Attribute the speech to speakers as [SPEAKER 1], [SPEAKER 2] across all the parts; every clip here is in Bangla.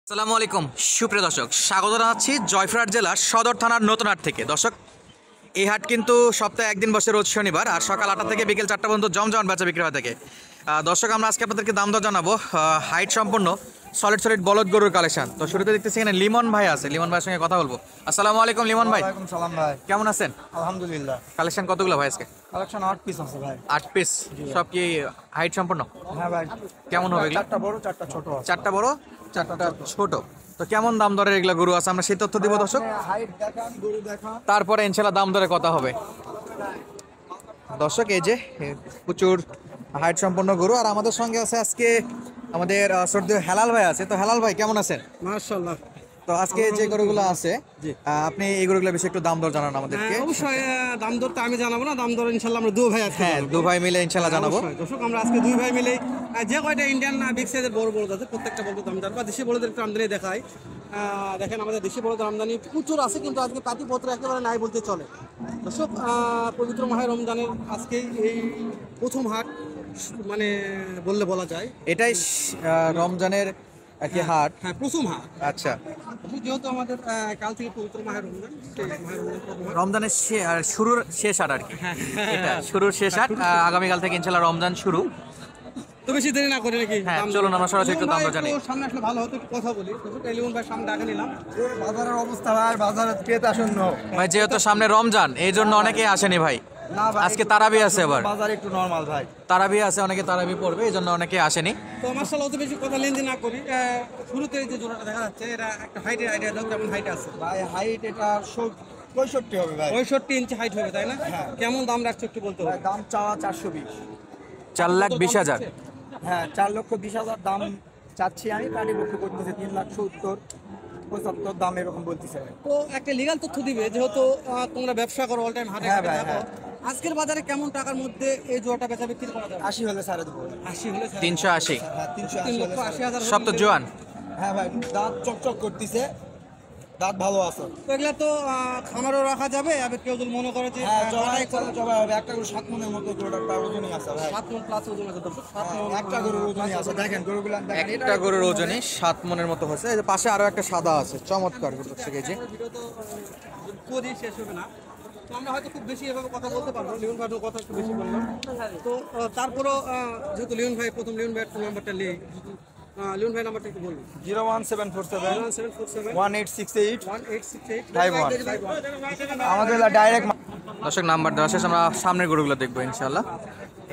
[SPEAKER 1] আসসালামু আলাইকুম সুপ্রিয় দর্শক, স্বাগত জানাচ্ছি জয়পুরহাট জেলার সদর থানার নতুন হাট থেকে। দর্শক, এই হাট কিন্তু সপ্তাহে একদিন বসে, রোজ শনিবার, আর সকাল 8টা থেকে বিকেল 4টা পর্যন্ত জমজমান বেচা বিক্রি হয়ে থাকে। দর্শক, আমরা আজকে আপনাদেরকে দাম দর জানাবো হাইট সম্পন্ন সলিড বলদ গরুর কালেকশন। তো শুরুতে দেখতেছি এখানে লিমন ভাই আছে, লিমন ভাইয়ের সঙ্গে কথা বলবো। আসসালামু আলাইকুম লিমন ভাই।
[SPEAKER 2] ওয়ালাইকুম সালাম ভাই,
[SPEAKER 1] কেমন আছেন?
[SPEAKER 2] আলহামদুলিল্লাহ।
[SPEAKER 1] কালেকশন কতগুলো ভাই আজকে?
[SPEAKER 2] কালেকশন 8 পিস আছে ভাই।
[SPEAKER 1] 8 পিস, সব কি হাইট সম্পন্ন?
[SPEAKER 2] হ্যাঁ ভাই।
[SPEAKER 1] কেমন হবে এগুলো?
[SPEAKER 2] 4টা বড় 4টা ছোট আছে।
[SPEAKER 1] 4টা বড় 4টা ছোট। তো কেমন দাম দরের এগুলো গরু আছে, আমরা সেই তথ্য দিব দর্শক।
[SPEAKER 2] হাইট দেখান, গরু দেখান।
[SPEAKER 1] তারপরে ইনশাল্লাহ দাম দরে কথা হবে। দর্শক, এই যে প্রচুর হাইট সম্পন্ন গরু, আর আমাদের সঙ্গে আছে আজকে আমাদের শ্রদ্ধেয় হেলাল ভাই আছে। তো হেলাল ভাই কেমন আছেন?
[SPEAKER 2] মাশাআল্লাহ।
[SPEAKER 1] তো আজকে যে গরুগুলো আছে, আপনি এই গরুগুলো বিষয়ে একটু দাম দর জানান আমাদেরকে।
[SPEAKER 3] অবশ্যই দাম দর তো আমি জানাবো না, দাম দর ইনশাল্লাহ আমরা দুই ভাই আজকে
[SPEAKER 1] হ্যাঁ,
[SPEAKER 3] জানাবো।
[SPEAKER 1] দু ভাই মিলে ইনশাল্লাহ জানাবো।
[SPEAKER 3] অবশ্যই। দর্শক, আমরা আজকে দুই ভাই মিলে যে কয়টা ইন্ডিয়ান বিগ সাইজের বড় বড় আছে প্রত্যেকটা বলতে দাম জানবো। দেশি বড়দের একটু আমদানি দেখায়। দেখেন আমাদের দেশি বড়দের আমদানি প্রচুর আছে, কিন্তু আজকে পাতিপত্র একেবারে নাই বলতে চলে। দর্শক, পবিত্র মাহে রমজানের আজকেই এই প্রথম হাট মানে বললে বলা যায়।
[SPEAKER 1] এটাই রমজানের আর কি হাট?
[SPEAKER 3] হ্যাঁ, প্রথম হাট।
[SPEAKER 1] আচ্ছা,
[SPEAKER 3] যেহেতু আমাদের কাল থেকে পবিত্র মাহে রমজান, সেই মাহে রমজান প্রথম হাট।
[SPEAKER 1] রমজানের শুরুর শেষ হাট আর কি। এটা শুরুর শেষ হাট, আগামীকাল থেকে ইনশাল্লাহ রমজান শুরু।
[SPEAKER 3] তো বেশি দেরি না করে নাকি?
[SPEAKER 1] হ্যাঁ, চলুন আমরা সরাসরি একটু দাম দর জানি।
[SPEAKER 3] সামনে আসলে ভালো হতো, একটু কথা বলি। লিমন ভাই সামনে ডাকে নিলাম।
[SPEAKER 2] বাজারের অবস্থা ভাই, বাজারে ক্রেতা শূন্য।
[SPEAKER 1] ভাই, যেহেতু সামনে রমজান, এই জন্য অনেকেই আসেনি ভাই।
[SPEAKER 2] না ভাই,
[SPEAKER 1] আজকে তারাবি আছে, এবার
[SPEAKER 2] বাজার একটু নরমাল ভাই।
[SPEAKER 1] তারাবি আছে, অনেকে তারাবি পড়বে, এই জন্য অনেকে আসেনি।
[SPEAKER 3] তো মার্শাল অত বেশি কথা লেনদেন না করি। শুরুতে যে জোড়াটা দেখা যাচ্ছে, এটা একটা হাইটের আইডিয়া দাও, কেমন হাইট আছে?
[SPEAKER 2] ভাই হাইট এটা 65 হবে ভাই।
[SPEAKER 3] 65 ইঞ্চি হাইট হবে, তাই না? কেমন দাম রাখছো একটু বলতে হবে।
[SPEAKER 2] ভাই দাম চাওয়া 420।
[SPEAKER 1] 4,20,000।
[SPEAKER 2] হ্যাঁ, 4,20,000 দাম চাচ্ছি আমি। পার্টি পক্ষ করতেছে 3,70,000, 75 দাম এরকম বলতেছে ভাই।
[SPEAKER 3] তো একটা লিগাল তথ্য দিবে, যেহেতু তোমরা ব্যবসা করো, অল টাইম হাটে
[SPEAKER 2] হ্যাঁ
[SPEAKER 3] হাটে
[SPEAKER 2] ভাই,
[SPEAKER 3] থাকো।
[SPEAKER 2] হ্যাঁ।
[SPEAKER 3] আজকের বাজারে কেমন টাকার মধ্যে এই জোড়াটা বেচা বিক্রি করা যাবে?
[SPEAKER 2] 80 হলে ছাড়ে দেবো।
[SPEAKER 3] 80 হলে
[SPEAKER 1] 380।
[SPEAKER 2] হ্যাঁ, 380 হলে ছাড়ে দেব।
[SPEAKER 3] 3,80,000
[SPEAKER 1] সব তো জোয়ান।
[SPEAKER 2] হ্যাঁ ভাই, দাঁত চকচক করতেছে, দাঁত ভালো আছে।
[SPEAKER 3] তো এগুলা তো খামারও রাখা যাবে। আবার কেউ যদি মনে করে যে
[SPEAKER 2] হ্যাঁ, জবাই করে জবাই হবে। একটা গরু 7 মনের মতো গরুটা ওজনই আছে ভাই।
[SPEAKER 3] 7 মণ প্লাস ওজন আছে দর্শক। 7 মণ
[SPEAKER 2] একটা গরুর ওজনই আছে, দেখেন গরুগুলো দেখেন।
[SPEAKER 1] একটা গরুর ওজনই 7 মনের মতো হচ্ছে। এই যে পাশে আরো একটা সাদা আছে, চমৎকার গরু হচ্ছে। এই যে
[SPEAKER 3] ভিডিও তো করি শেষ হবে না, তো আমরা হয়তো খুব বেশি এভাবে কথা বলতে পারবো। লিওন ভাইয়ের কথা একটু বেশি বললাম। তো তারপরও যেহেতু লিওন ভাই প্রথম, লিওন ভাইয়ের নাম্বারটা নেই। লিওন ভাই নাম্বারটা একটু বলুন।
[SPEAKER 2] 01747
[SPEAKER 3] 747
[SPEAKER 2] 1868
[SPEAKER 3] 1868
[SPEAKER 2] 51। আমাদের ডাইরেক্ট
[SPEAKER 1] দর্শক, নাম্বার দেওয়া শেষ, আমরা সামনের গরুগুলো দেখবো ইনশাল্লাহ।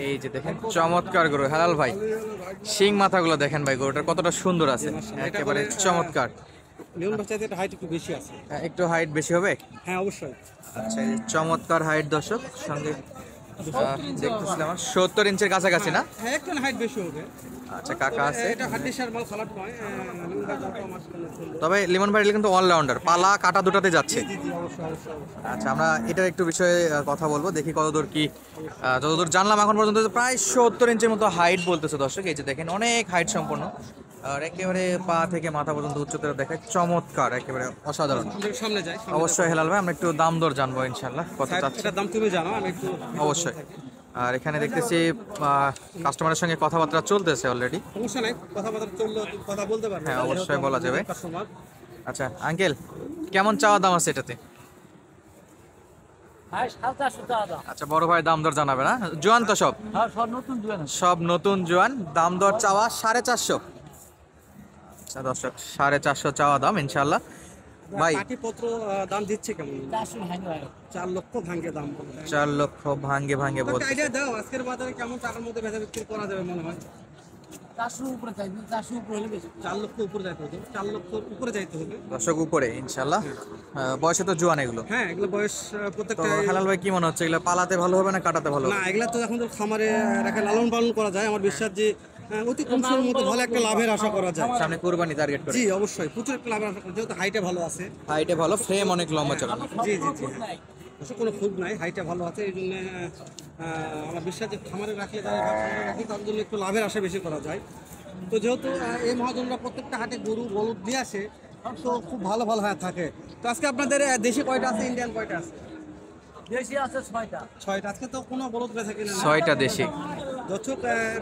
[SPEAKER 1] এই যে দেখেন চমৎকার গরু হেলাল ভাই, শিং মাথাগুলো দেখেন ভাই, গরুটার কতটা সুন্দর আছে, একেবারে চমৎকার।
[SPEAKER 3] লিওন ভাই চাইতে হাইট একটু বেশি আছে।
[SPEAKER 1] একটু হাইট বেশি হবে।
[SPEAKER 3] হ্যাঁ, অবশ্যই।
[SPEAKER 1] আচ্ছা, এই যে চমৎকার হাইট দর্শক, সঙ্গে দেখতেছিলাম 70 ইঞ্চের কাছাকাছি না?
[SPEAKER 3] হ্যাঁ, একটু হাইট বেশি হবে।
[SPEAKER 1] আচ্ছা, কাকা আছে।
[SPEAKER 3] এটা হাড্ডিসার মাল খারাপ নয়। লিওন ভাই যত আমার সামনে চললো।
[SPEAKER 1] তবে লিমন ভাই কিন্তু অলরাউন্ডার, পালা কাটা দুটাতে যাচ্ছে।
[SPEAKER 3] জি জি, অবশ্যই অবশ্যই।
[SPEAKER 1] আচ্ছা, আমরা এটার একটু বিষয়ে কথা বলবো, দেখি কতদূর কি। যতদূর জানলাম এখন পর্যন্ত প্রায় 70 ইঞ্চির মতো হাইট বলতেছে দর্শক। এই যে দেখেন অনেক হাইট সম্পন্ন, আর একেবারে পা থেকে মাথা পর্যন্ত উচ্চতা দেখায় চমৎকার, একেবারে অসাধারণ।
[SPEAKER 3] সামনে যাই।
[SPEAKER 1] অবশ্যই হেলাল ভাই, আমরা একটু দাম দর জানবো ইনশাল্লাহ, কত চাচ্ছে।
[SPEAKER 3] এটার দাম তুমি জানো, আমি একটু
[SPEAKER 1] অবশ্যই। আর এখানে দেখতেছি কাস্টমারের সঙ্গে কথাবার্তা চলতেছে অলরেডি।
[SPEAKER 3] সমস্যা নাই, কথাবার্তা চললে কথা বলতে পারবে।
[SPEAKER 1] হ্যাঁ, অবশ্যই বলা যাবে।
[SPEAKER 3] কাস্টমার।
[SPEAKER 1] আচ্ছা আঙ্কেল, কেমন চাওয়া দাম আছে এটাতে? আচ্ছা, বড় ভাই দাম দর জানাবে না? জোয়ান তো সব? সব নতুন জোয়ান। দাম দর চাওয়া 450। আচ্ছা দর্শক, 450 চাওয়া দাম ইনশাল্লাহ। ভাই,
[SPEAKER 3] পাটিপত্র দাম দিচ্ছে কেমন? 4 লক্ষ ভাঙ্গে দাম।
[SPEAKER 1] 4 লক্ষ ভাঙ্গে ভাঙ্গে বলতে।
[SPEAKER 3] আইডিয়া দাও, আজকের বাজারে কেমন টাকার মধ্যে বেচা বিক্রি করা যাবে মনে হয়? 400 উপরে চাইবে, 400 উপরে হলে বেশি। 4 লক্ষ উপরে যাইতে হবে, 4 লক্ষ উপরে যাইতে হবে
[SPEAKER 1] দর্শক, উপরে ইনশাল্লাহ। বয়সে তো জোয়ান এগুলো।
[SPEAKER 3] হ্যাঁ, এগুলো বয়স
[SPEAKER 1] তো
[SPEAKER 3] প্রত্যেকটা।
[SPEAKER 1] হেলাল ভাই কি মনে হচ্ছে, এগুলো পালাতে ভালো হবে না কাটাতে ভালো
[SPEAKER 3] না,
[SPEAKER 1] হবে?
[SPEAKER 3] এগুলা তো এখন তো খামারে রেখে লালন পালন করা যায়। আমার বিশ্বাস যে অতি কম সময়ের মধ্যে ভালো একটা লাভের আশা করা যায়।
[SPEAKER 1] সামনে কুরবানি টার্গেট করে।
[SPEAKER 3] জি অবশ্যই, প্রচুর একটা লাভের আশা করা, যেহেতু হাইটে ভালো আছে।
[SPEAKER 1] হাইটে ভালো, ফ্রেম অনেক লম্বা চড়া।
[SPEAKER 3] জি জি জি, অবশ্য কোনো খুব নাই, হাইটে ভালো আছে। এই জন্য আমার বিশ্বাস যে খামারে রাখলে, যারা খামারে রাখি তার জন্য একটু লাভের আশা বেশি করা যায়। তো যেহেতু এই মহাজনরা প্রত্যেকটা হাটে গরু বলদ দিয়ে আসে, তো খুব ভালো ভালো হয়ে থাকে। তো আজকে আপনাদের দেশি কয়টা আছে, ইন্ডিয়ান কয়টা আছে?
[SPEAKER 4] দেশি আছে 6টা।
[SPEAKER 3] 6টা। আজকে তো কোনো বলদ বেচা কিনা না।
[SPEAKER 1] 6টা দেশি।
[SPEAKER 3] দর্শক,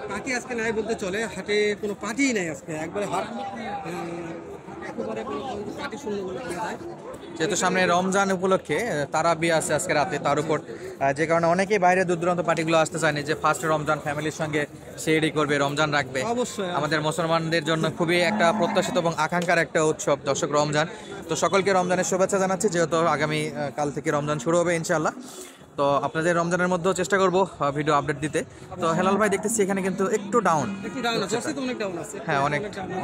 [SPEAKER 3] পার্টি আজকে নাই বলতে চলে, হাটে কোনো পার্টিই নাই আজকে, একবারে হাট একেবারে পাটি শূন্য বলে কিনা যায়।
[SPEAKER 1] যেহেতু সামনে রমজান উপলক্ষে তারাবি আছে আজকে রাতে, তার উপর যে কারণে অনেকেই বাইরে দূর দূরান্ত পার্টিগুলো আসতে চায়নি, যে ফার্স্ট রমজান ফ্যামিলির সঙ্গে সেহরি করবে, রমজান রাখবে।
[SPEAKER 3] অবশ্যই
[SPEAKER 1] আমাদের মুসলমানদের জন্য খুবই একটা প্রত্যাশিত এবং আকাঙ্ক্ষার একটা উৎসব দর্শক রমজান। তো সকলকে রমজানের শুভেচ্ছা জানাচ্ছি, যেহেতু আগামী কাল থেকে রমজান শুরু হবে ইনশাআল্লাহ। তো আপনাদের রমজানের মধ্যেও চেষ্টা করব ভিডিও আপডেট দিতে। তো হেলাল ভাই দেখতেছি এখানে কিন্তু একটু ডাউন,
[SPEAKER 3] একটু ডাউন আছে, জার্সি তো অনেক ডাউন আছে।
[SPEAKER 1] হ্যাঁ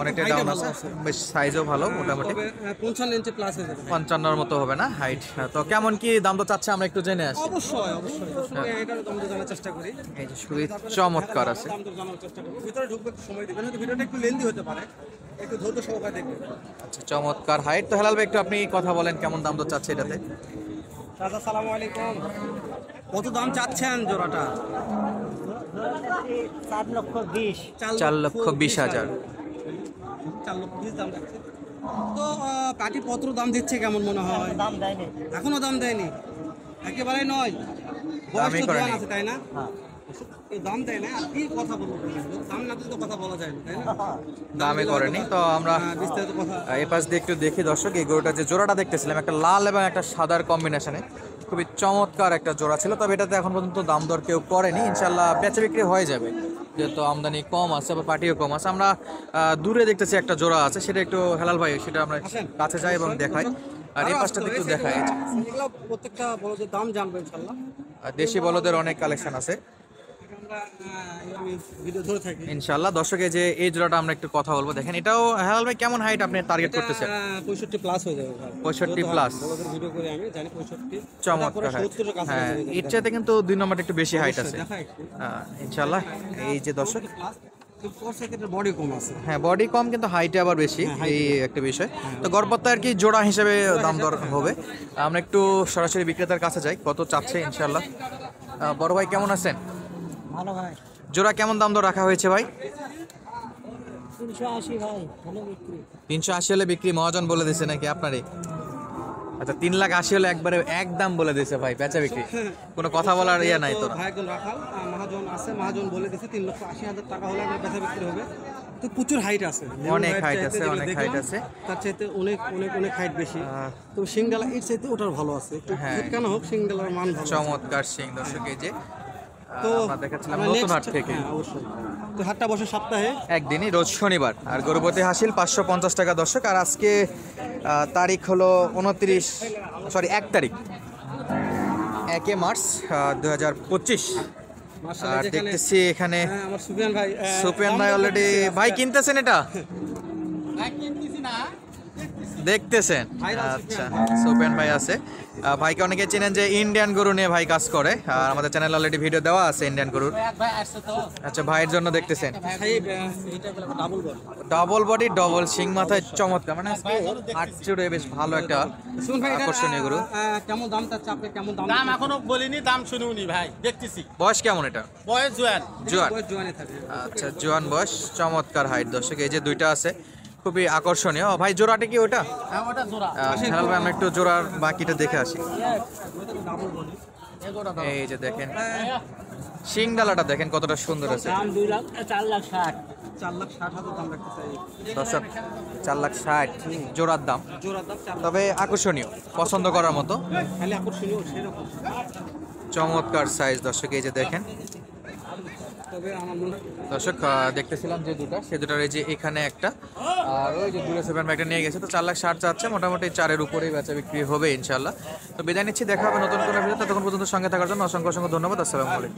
[SPEAKER 1] অনেকটাই ডাউন আছে, বেশ সাইজও ভালো মোটামুটি।
[SPEAKER 3] তবে 55 ইঞ্চি প্লাস হয়ে যাবে।
[SPEAKER 1] 55-র মতো হবে না হাইট। তো কেমন কি দাম তো চাচ্ছে আমরা একটু জেনে আসি।
[SPEAKER 3] অবশ্যই দর্শকরা এটার দাম তো জানার চেষ্টা করি।
[SPEAKER 1] এই যে খুবই চমৎকার আছে।
[SPEAKER 3] দাম তো জানার চেষ্টা করি। ভিতরে ঢুকবে একটু সময় দিবেন, হয়তো ভিডিওটা একটু লেন্দি হতে পারে, একটু ধৈর্য সহকারে দেখবেন।
[SPEAKER 1] আচ্ছা চমৎকার হাইট। তো হেলাল ভাই একটু আপনি কথা বলেন কেমন দাম তো চাচ্ছে এটাতে।
[SPEAKER 3] চাচা আসসালামু আলাইকুম, কত দাম চাচ্ছেন জোড়াটা?
[SPEAKER 4] 4,20,000।
[SPEAKER 1] 4,20,000।
[SPEAKER 3] 4,20,000 দাম যাচ্ছে। তো পাটি পত্র দাম দিচ্ছে কেমন মনে হয়?
[SPEAKER 4] দাম দেয়নি।
[SPEAKER 3] এখনো দাম দেয়নি, একেবারে নয়। বয়স
[SPEAKER 1] দামই
[SPEAKER 3] তো
[SPEAKER 1] করেনি।
[SPEAKER 3] জোয়ান আছে তাই না?
[SPEAKER 4] হ্যাঁ।
[SPEAKER 3] এই দাম দেয় না, আর কি কথা বলবো? দাম না দিলে তো কথা বলা যায় না, তাই না?
[SPEAKER 1] দামে করেনি। তো আমরা
[SPEAKER 3] বিস্তারিত কথা
[SPEAKER 1] এই পাশ দিয়ে একটু দেখি দর্শক, এই গরুটা যে জোড়াটা দেখতেছিলাম একটা লাল এবং একটা সাদার কম্বিনেশনে, খুবই চমৎকার একটা জোড়া ছিল। তবে এটাতে এখন পর্যন্ত দাম দর কেউ করেনি, ইনশাল্লাহ বেচা বিক্রি হয়ে যাবে, যেহেতু আমদানি কম আছে বা পাটিও কম আছে। আমরা দূরে দেখতেছি একটা জোড়া আছে, সেটা একটু হেলাল ভাই সেটা আমরা কাছে যাই এবং দেখাই। আর এই পাশটা একটু দেখাই।
[SPEAKER 3] এগুলো প্রত্যেকটা বড়দের দাম জানবো ইনশাল্লাহ।
[SPEAKER 1] আর দেশি বলদের অনেক কালেকশন আছে
[SPEAKER 3] আমরা আমি ভিডিও ধরে থাকি
[SPEAKER 1] ইনশাল্লাহ। দর্শকে যে এই জোড়াটা আমরা একটু কথা বলবো, দেখেন এটাও হেলাল ভাই কেমন হাইট আপনি টার্গেট করতেছেন?
[SPEAKER 3] 65 প্লাস হয়ে যাবে ভাই।
[SPEAKER 1] 65 প্লাস।
[SPEAKER 3] বড়দের ভিডিও করে আমি জানি 65
[SPEAKER 1] চমৎকার হাইট।
[SPEAKER 3] 70 এর কাছে
[SPEAKER 1] হ্যাঁ
[SPEAKER 3] হয়ে যাবে।
[SPEAKER 1] এর চাইতে কিন্তু 2 নম্বরটা একটু বেশি হাইট আছে
[SPEAKER 3] দেখা একটু
[SPEAKER 1] ইনশাল্লাহ। এই যে দর্শক,
[SPEAKER 3] প্লাস কোর্স সেকেন্ডের বডি কম আছে।
[SPEAKER 1] হ্যাঁ বডি কম কিন্তু হাইটে আবার বেশি, এই একটা বিষয়। তো গড়পত্তা আর কি জোড়া হিসেবে দাম দর হবে। আমরা একটু সরাসরি বিক্রেতার কাছে যাই, কত চাচ্ছে ইনশাল্লাহ। বড় ভাই কেমন আছেন?
[SPEAKER 4] ভালো ভাই।
[SPEAKER 1] জোড়া কেমন দাম দর রাখা হয়েছে ভাই?
[SPEAKER 4] 380 ভাই, ভালো বিক্রি।
[SPEAKER 1] 380 হলে বিক্রি মহাজন বলে দিছে নাকি আপনারই? আচ্ছা 3,80,000 হলে একবারে একদম বলে দিছে ভাই, বেচা বিক্রি কোনো কথা বলার ইয়ে নাই তোর।
[SPEAKER 3] ভাই একজন রাখাল মহাজন আছে, মহাজন বলে দিছে 3,80,000 টাকা হলে আমার বেচা বিক্রি হবে। তো প্রচুর হাইট আছে,
[SPEAKER 1] অনেক
[SPEAKER 3] যেমন
[SPEAKER 1] height
[SPEAKER 3] চাইতে
[SPEAKER 1] আছে,
[SPEAKER 3] যেগুলো
[SPEAKER 1] অনেক
[SPEAKER 3] দেখলাম,
[SPEAKER 1] height আছে।
[SPEAKER 3] তার চাইতে অনেক অনেক অনেক হাইট বেশি। তো সিংডালা এর চাইতে ওটার ভালো আছে, একটু
[SPEAKER 1] হ্যাঁ।
[SPEAKER 3] কেন হোক সিংডালার মান ভালো আছে।
[SPEAKER 1] চমৎকার সিং দর্শক, এই যে
[SPEAKER 3] তো
[SPEAKER 1] আমরা দেখাচ্ছিলাম
[SPEAKER 3] আমরা
[SPEAKER 1] নতুন হাট
[SPEAKER 3] next-
[SPEAKER 1] থেকে।
[SPEAKER 3] হ্যাঁ, অবশ্যই। তো হাটটা বসে সপ্তাহে
[SPEAKER 1] একদিনই, রোজ শনিবার। আর গরুপতি হাসিল 550 টাকা দর্শক। আর আজকে তারিখ হলো 1 তারিখ 1 মার্চ 2025।
[SPEAKER 3] মার্শাল্লাহ
[SPEAKER 1] আর
[SPEAKER 3] যেখানে
[SPEAKER 1] দেখতেছি এখানে
[SPEAKER 3] আমার সুফিয়ান ভাই
[SPEAKER 1] সুপিয়ান ভাই অলরেডি ভাই কিনতেছেন এটা দেখতেছেন। আচ্ছা সুপিয়ান ভাই আছে, ভাইকে অনেকে চেনেন যে ইন্ডিয়ান গরু নিয়ে ভাই কাজ করে, আর আমাদের চ্যানেলে অলরেডি ভিডিও দেওয়া আছে ইন্ডিয়ান গরুর।
[SPEAKER 4] ভাই আসছে তো।
[SPEAKER 1] আচ্ছা ভাইয়ের জন্য দেখতেছেন,
[SPEAKER 3] এটা ডাবল বল।
[SPEAKER 1] ডাবল বডি ডবল শিং মাথায় চমৎকার, মানে হাট জুড়ে বেশ ভালো একটা
[SPEAKER 3] সুমন ভাই
[SPEAKER 1] আকর্ষণীয় গরু।
[SPEAKER 3] কেমন দাম চাচ্ছে আপনি? কেমন দাম?
[SPEAKER 5] দাম এখনো বলিনি, দাম শুনুনি ভাই, দেখতেছি।
[SPEAKER 1] বয়স কেমন এটা?
[SPEAKER 5] বয়স জোয়ান।
[SPEAKER 1] জোয়ান।
[SPEAKER 3] বয়স জোয়ানে থাকে।
[SPEAKER 1] আচ্ছা জোয়ান বয়স, চমৎকার হাইট দর্শক। এই যে দুইটা আছে খুবই আকর্ষণীয়। ভাই জোড়াটা কি ওটা?
[SPEAKER 5] হ্যাঁ ওটা জোড়া।
[SPEAKER 1] হেলাল ভাই আমরা একটু জোড়ার বাকিটা দেখে আসি।
[SPEAKER 3] Double body.
[SPEAKER 5] এগোটা
[SPEAKER 1] এই যে দেখেন শিং ডালাটা দেখেন কতটা সুন্দর আছে
[SPEAKER 4] দাম 2 লাখ 4,60,000।
[SPEAKER 3] 4,60,000 দাম রাখতে চাই।
[SPEAKER 1] দর্শক। 4,60,000 জোড়ার দাম,
[SPEAKER 3] জোড়ার দাম 4 লাখ।
[SPEAKER 1] তবে আকর্ষণীয়, পছন্দ করার মতো
[SPEAKER 3] খালি আকর্ষণীয় সেরকম।
[SPEAKER 1] চমৎকার সাইজ দর্শক। এই যে দেখেন
[SPEAKER 3] তবে আমার মনে হয়
[SPEAKER 1] দর্শক, দেখতেছিলাম যে দুটা, সে দুটার এই যে এখানে একটা, আর ওই যে দূরে সুপার ব্যাগটা নিয়ে গেছে। তো 4,60,000 চাচ্ছে, মোটামুটি 4-এর উপরেই বেচা বিক্রি হবে ইনশাল্লাহ। তো বিদায় নিচ্ছি, দেখা হবে নতুন কোনো ভিডিও। ততক্ষণ পর্যন্ত সঙ্গে থাকার জন্য অসংখ্য অসংখ্য ধন্যবাদ। আসসালামু আলাইকুম।